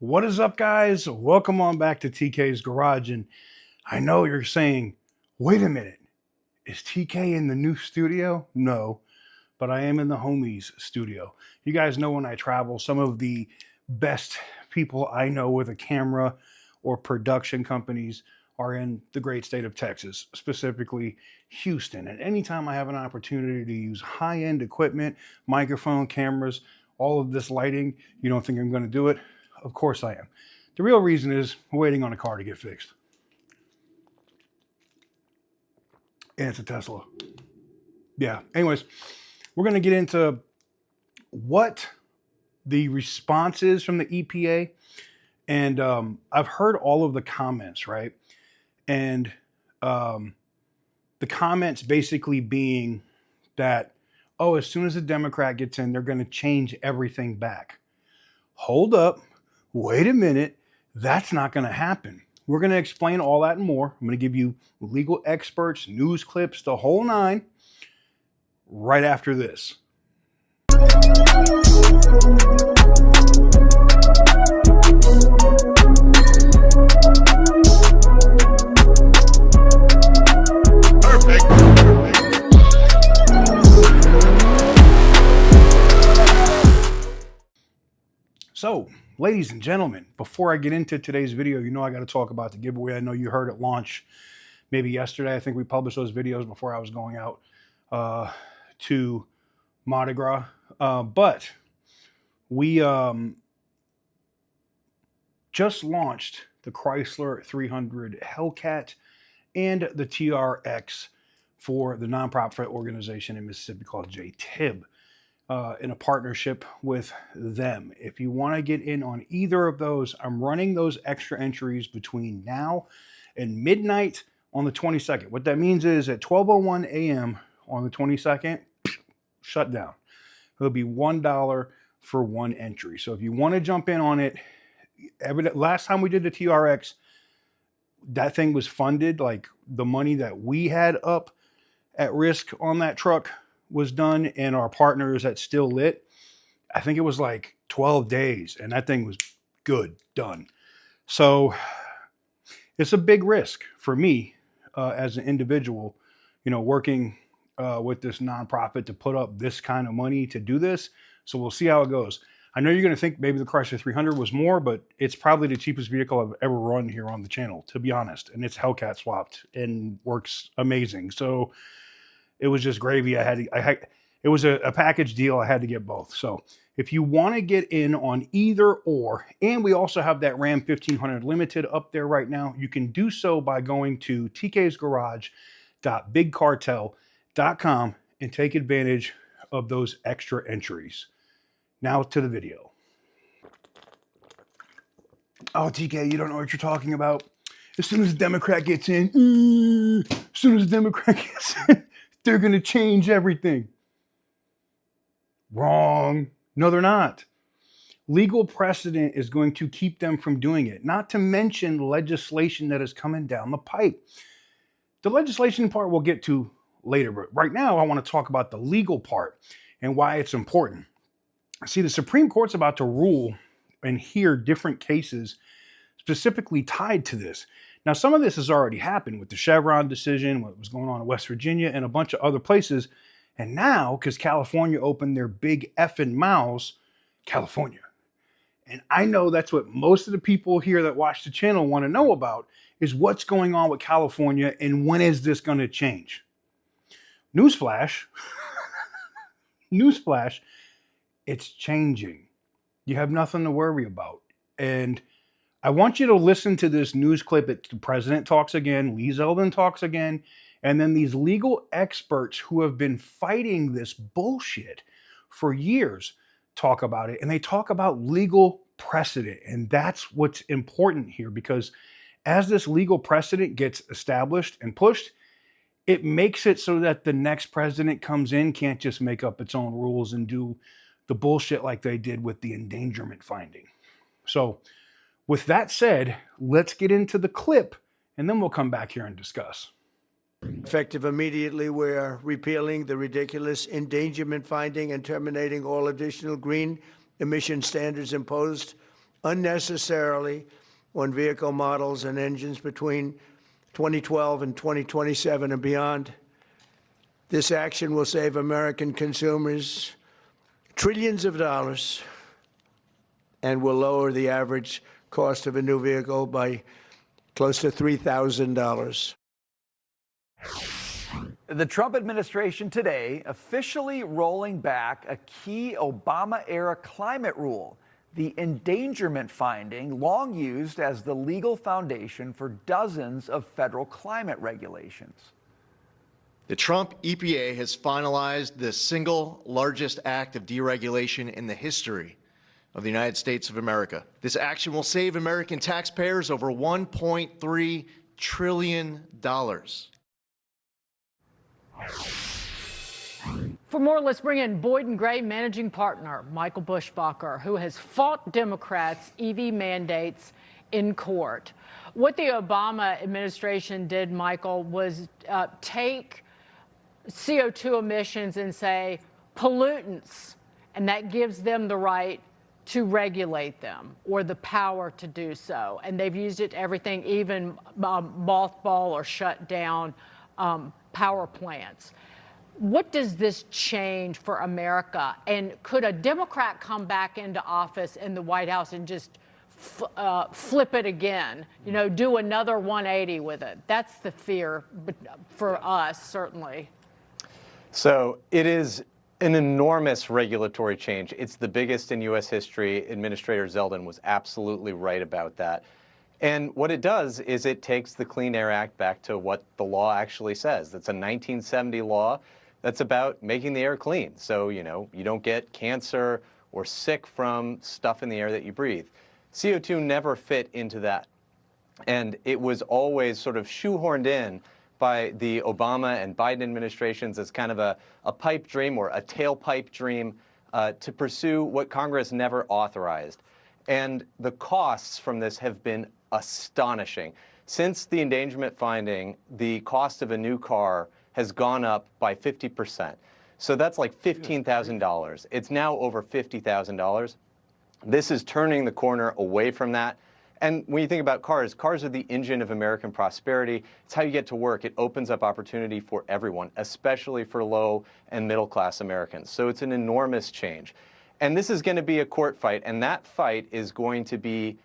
What is up, guys? Welcome on back to TK's Garage. And I know you're saying, wait a minute, is TK in the new studio? No, but I am in the homies studio. You guys know when I travel, some of the best people I know with a camera or production companies are in the great state of Texas, specifically Houston. And anytime I have an opportunity to use high-end equipment, microphone, cameras, all of this lighting, you don't think I'm going to do it? Of course I am. The real reason is I'm waiting on a car to get fixed. And it's a Tesla. Yeah. Anyways, we're going to get into what the response is from the EPA. And I've heard all of the comments, right? And the comments basically being that, oh, as soon as a Democrat gets in, they're going to change everything back. Hold up. Wait a minute. That's not going to happen. We're going to explain all that and more. I'm going to give you legal experts, news clips, the whole nine, right after this. So, ladies and gentlemen, before I get into today's video, you know I got to talk about the giveaway. I know you heard it launch maybe yesterday. I think we published those videos before I was going out to Mardi Gras. But we just launched the Chrysler 300 Hellcat and the TRX for the nonprofit organization in Mississippi called JTIB. In a partnership with them. If you want to get in on either of those, I'm running those extra entries between now and midnight on the 22nd. What that means is at 12:01 a.m. on the 22nd, shut down. It'll be $1 for one entry. So if you want to jump in on it, last time we did the TRX, that thing was funded. Like the money that we had up at risk on that truck was done, and our partners at Still Lit, I think it was like 12 days, and that thing was good, done. So it's a big risk for me as an individual, you know, working with this nonprofit to put up this kind of money to do this. So we'll see how it goes. I know you're going to think maybe the Chrysler 300 was more, but it's probably the cheapest vehicle I've ever run here on the channel, to be honest. And it's Hellcat swapped and works amazing. So it was just gravy. It was a package deal. I had to get both. So if you want to get in on either or, and we also have that Ram 1500 Limited up there right now, you can do so by going to tk'sgarage.bigcartel.com and take advantage of those extra entries. Now to the video. Oh, TK, you don't know what you're talking about. As soon as a Democrat gets in, they're going to change everything. Wrong. No, they're not. Legal precedent is going to keep them from doing it, not to mention legislation that is coming down the pipe. The legislation part we'll get to later, but right now I want to talk about the legal part and why it's important. See, the Supreme Court's about to rule and hear different cases specifically tied to this. Now, some of this has already happened with the Chevron decision, what was going on in West Virginia and a bunch of other places. And now, because California opened their big effing mouths, California. And I know that's what most of the people here that watch the channel want to know about is what's going on with California and when is this going to change? Newsflash, newsflash, it's changing. You have nothing to worry about. And I want you to listen to this news clip that the president talks again, Lee Zeldin talks again, and then these legal experts who have been fighting this bullshit for years talk about it. And they talk about legal precedent. And that's what's important here, because as this legal precedent gets established and pushed, it makes it so that the next president comes in can't just make up its own rules and do the bullshit like they did with the endangerment finding. So with that said, let's get into the clip and then we'll come back here and discuss. Effective immediately, we are repealing the ridiculous endangerment finding and terminating all additional green emission standards imposed unnecessarily on vehicle models and engines between 2012 and 2027 and beyond. This action will save American consumers trillions of dollars and will lower the average cost of a new vehicle by close to $3,000. The Trump administration today officially rolling back a key Obama-era climate rule, the endangerment finding long used as the legal foundation for dozens of federal climate regulations. The Trump EPA has finalized the single largest act of deregulation in the history of the United States of America. This action will save American taxpayers over $1.3 trillion. For more, let's bring in Boyd & Gray managing partner Michael Bushbacher, who has fought Democrats' EV mandates in court. What the Obama administration did, Michael, was take CO2 emissions and say pollutants, and that gives them the right to regulate them or the power to do so. And they've used it to everything, even mothball or shut down power plants. What does this change for America? And could a Democrat come back into office in the White House and just flip it again, you know, do another 180 with it? That's the fear for us, certainly. So it is an enormous regulatory change. It's the biggest in U.S. history. Administrator Zeldin was absolutely right about that. And what it does is it takes the Clean Air Act back to what the law actually says. That's a 1970 law that's about making the air clean. So, you know, you don't get cancer or sick from stuff in the air that you breathe. CO2 never fit into that. And it was always sort of shoehorned in by the Obama and Biden administrations as kind of a pipe dream or a tailpipe dream to pursue what Congress never authorized. And the costs from this have been astonishing. Since the endangerment finding, the cost of a new car has gone up by 50%. So that's like $15,000. It's now over $50,000. This is turning the corner away from that. And when you think about cars, cars are the engine of American prosperity. It's how you get to work. It opens up opportunity for everyone, especially for low and middle class Americans. So it's an enormous change. And this is going to be a court fight, and that fight is going to be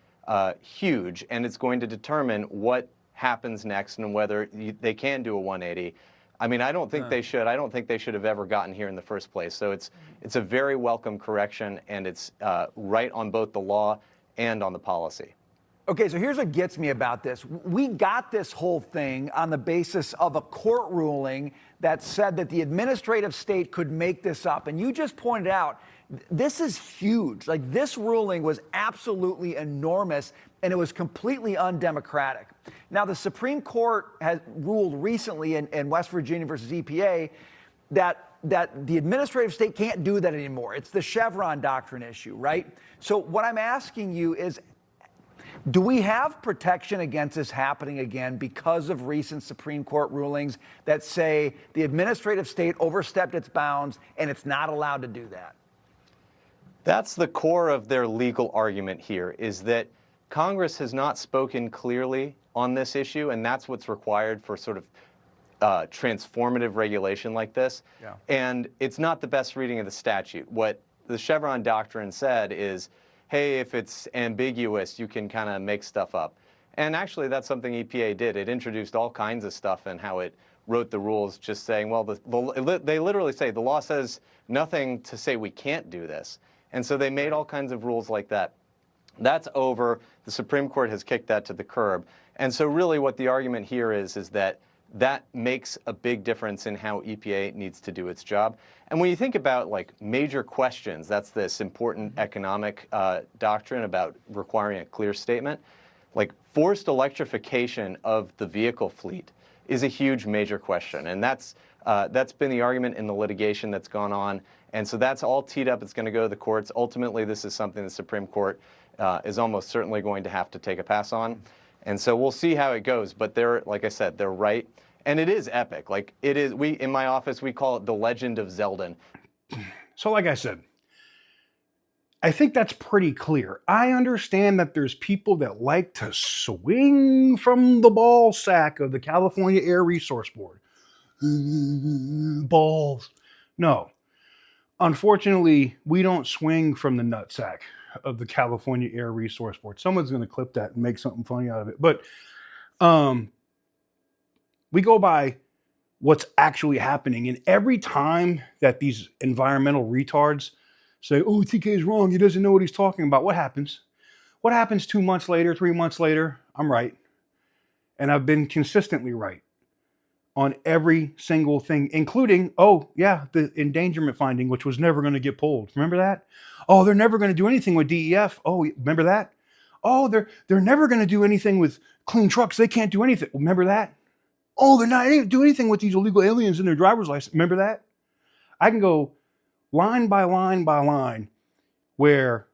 huge, and it's going to determine what happens next and whether they can do a 180. I mean, I don't think they should. I don't think they should have ever gotten here in the first place. So it's a very welcome correction, and it's right on both the law and on the policy. Okay, so here's what gets me about this. We got this whole thing on the basis of a court ruling that said that the administrative state could make this up. And you just pointed out, this is huge. Like, this ruling was absolutely enormous, and it was completely undemocratic. Now, the Supreme Court has ruled recently in West Virginia versus EPA that the administrative state can't do that anymore. It's the Chevron doctrine issue, right? So what I'm asking you is, do we have protection against this happening again because of recent Supreme Court rulings that say the administrative state overstepped its bounds and it's not allowed to do that? That's the core of their legal argument here, is that Congress has not spoken clearly on this issue, and that's what's required for sort of transformative regulation like this. Yeah. And it's not the best reading of the statute. What the Chevron doctrine said is, hey, if it's ambiguous, you can kind of make stuff up. And actually, that's something EPA did. It introduced all kinds of stuff and how it wrote the rules, just saying, well, they literally say the law says nothing to say we can't do this. And so they made all kinds of rules like that. That's over. The Supreme Court has kicked that to the curb. And so really what the argument here is that makes a big difference in how EPA needs to do its job. And when you think about like major questions, that's this important economic doctrine about requiring a clear statement. Like forced electrification of the vehicle fleet is a huge major question. And that's been the argument in the litigation that's gone on. And so that's all teed up. It's going to go to the courts. Ultimately, this is something the Supreme Court is almost certainly going to have to take a pass on. And so we'll see how it goes. But they're, like I said, they're right. And it is epic. Like it is, in my office, we call it the legend of Zeldin. So like I said, I think that's pretty clear. I understand that there's people that like to swing from the ball sack of the California Air Resource Board. Balls. No. Unfortunately, we don't swing from the nutsack of the California Air Resource Board. Someone's going to clip that and make something funny out of it. But we go by what's actually happening. And every time that these environmental retards say, oh, TK is wrong, he doesn't know what he's talking about, what happens? What happens 2 months later, 3 months later? I'm right. And I've been consistently right on every single thing, including, oh, yeah, the endangerment finding, which was never going to get pulled. Remember that? Oh, they're never going to do anything with DEF. Oh, remember that? Oh, they're never going to do anything with clean trucks. They can't do anything. Remember that? Oh, they're not going to do anything with these illegal aliens in their driver's license. Remember that? I can go line by line by line where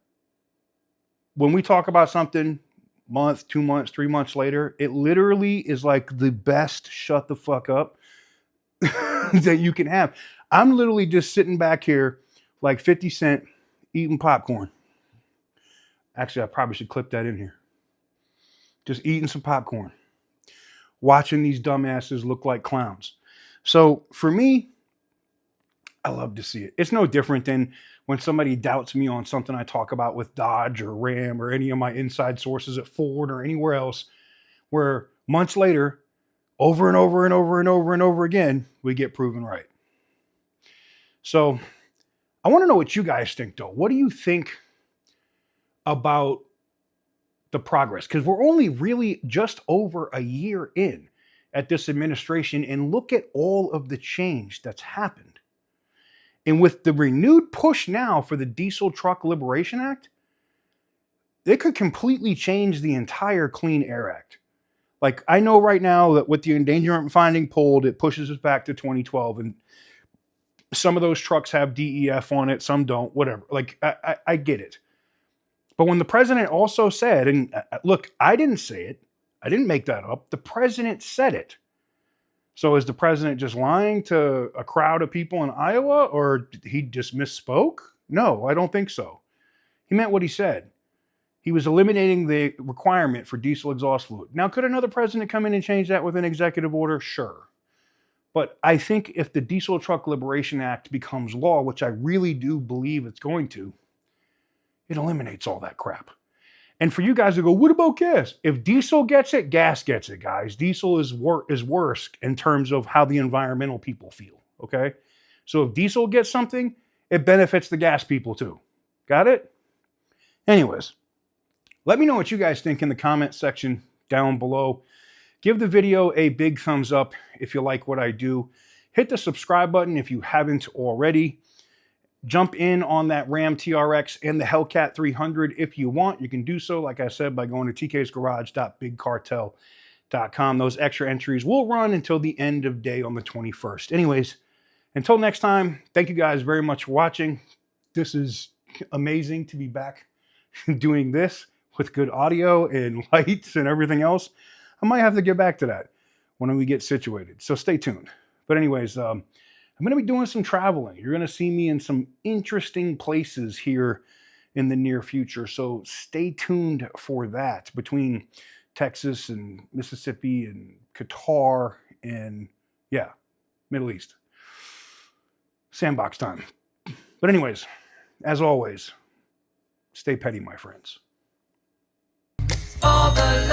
when we talk about something month, 2 months, 3 months later, it literally is like the best shut the fuck up that you can have. I'm literally just sitting back here like 50 Cent eating popcorn. Actually, I probably should clip that in here. Just eating some popcorn, watching these dumbasses look like clowns. So for me, I love to see it. It's no different than when somebody doubts me on something I talk about with Dodge or Ram or any of my inside sources at Ford or anywhere else, where months later, over and over and over and over and over again, we get proven right. So I want to know what you guys think, though. What do you think about the progress? Because we're only really just over a year in at this administration, and look at all of the change that's happened. And with the renewed push now for the Diesel Truck Liberation Act, it could completely change the entire Clean Air Act. Like, I know right now that with the endangerment finding pulled, it pushes us back to 2012. And some of those trucks have DEF on it, some don't, whatever. Like, I get it. But when the president also said, and look, I didn't say it, I didn't make that up, the president said it. So is the president just lying to a crowd of people in Iowa, or he just misspoke? No, I don't think so. He meant what he said. He was eliminating the requirement for diesel exhaust fluid. Now, could another president come in and change that with an executive order? Sure. But I think if the Diesel Truck Liberation Act becomes law, which I really do believe it's going to, it eliminates all that crap. And for you guys to go, what about gas? If diesel gets it, gas gets it, guys. Diesel is worse in terms of how the environmental people feel, okay? So if diesel gets something, it benefits the gas people too. Got it? Anyways, let me know what you guys think in the comment section down below. Give the video a big thumbs up if you like what I do. Hit the subscribe button if you haven't already. Jump in on that Ram TRX and the Hellcat 300 if you want. You can do so, like I said, by going to tksgarage.bigcartel.com. Those extra entries will run until the end of day on the 21st. Anyways, until next time, thank you guys very much for watching. This is amazing to be back doing this with good audio and lights and everything else. I might have to get back to that when we get situated. So stay tuned. But anyways, I'm going to be doing some traveling. You're going to see me in some interesting places here in the near future. So stay tuned for that between Texas and Mississippi and Qatar and, yeah, Middle East. Sandbox time. But anyways, as always, stay petty, my friends. For the